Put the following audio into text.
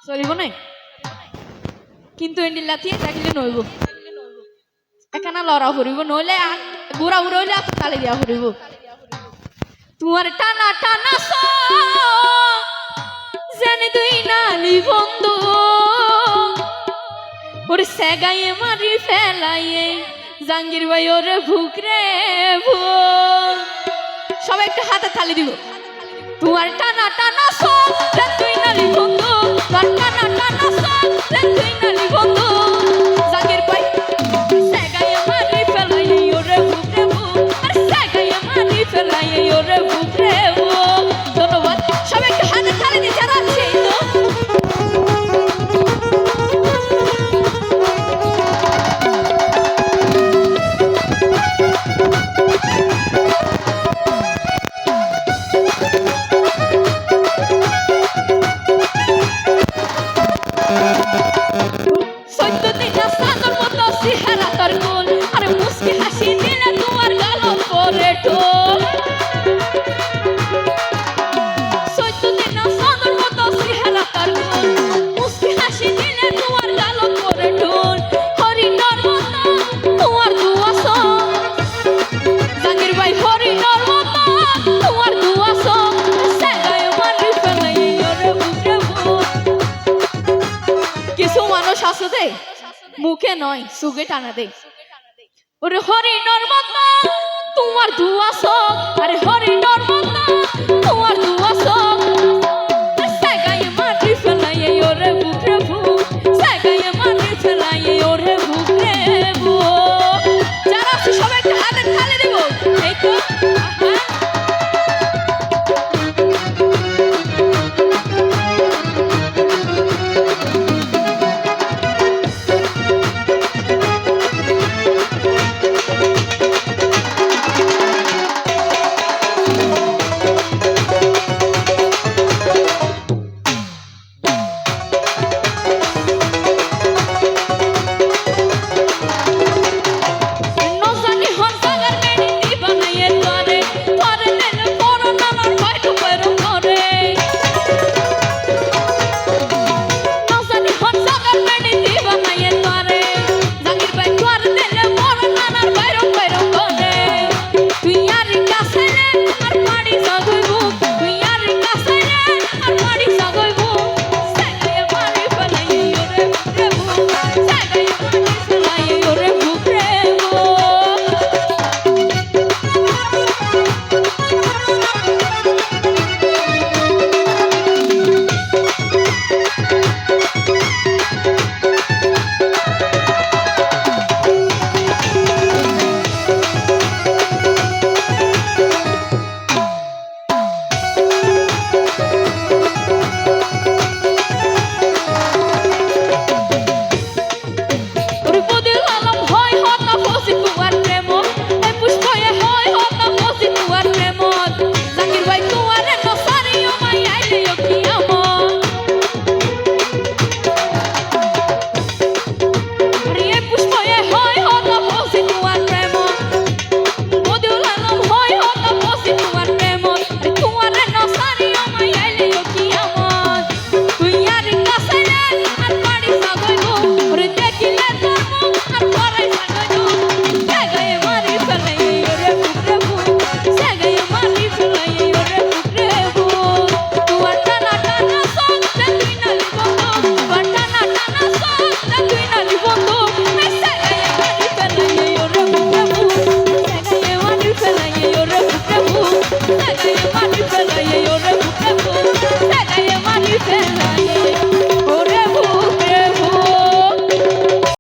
চলিব নাই কিন্তু এন্ডি লাথি থাকিলে নইব এখানে লড়া ফুরিব নইলে গোড়া বুড়ো হইলে আপনি তালে দিয়া ফুরিব তোমার টানা টানা জানে দুই নালি বন্ধু ওরে সেগাইয়ে মারি ফেলাইয়ে জাঙ্গির ভাই ওরে ভুকরে ভুক সবাই একটা হাতে তালি দিব তোমার টানা টানা জানে দুই নালি বন্ধু তোমার টানা টানা জানে দুই নালি বন্ধু জাঙ্গির ভাই সেগাইয়ে মারি ফেলাইয়ে ওরে ভুকরে ভুক আরে সেগাইয়ে মারি ফেলাইয়ে ওরে ভুকরে ভুক ধন্যবাদ সবাই একটা হাতে তালি দিয়ে জানাচ্ছি মুখে নয় সুগে টানা দে ওরে হরিণর মতো তোমার দুয়াস আরে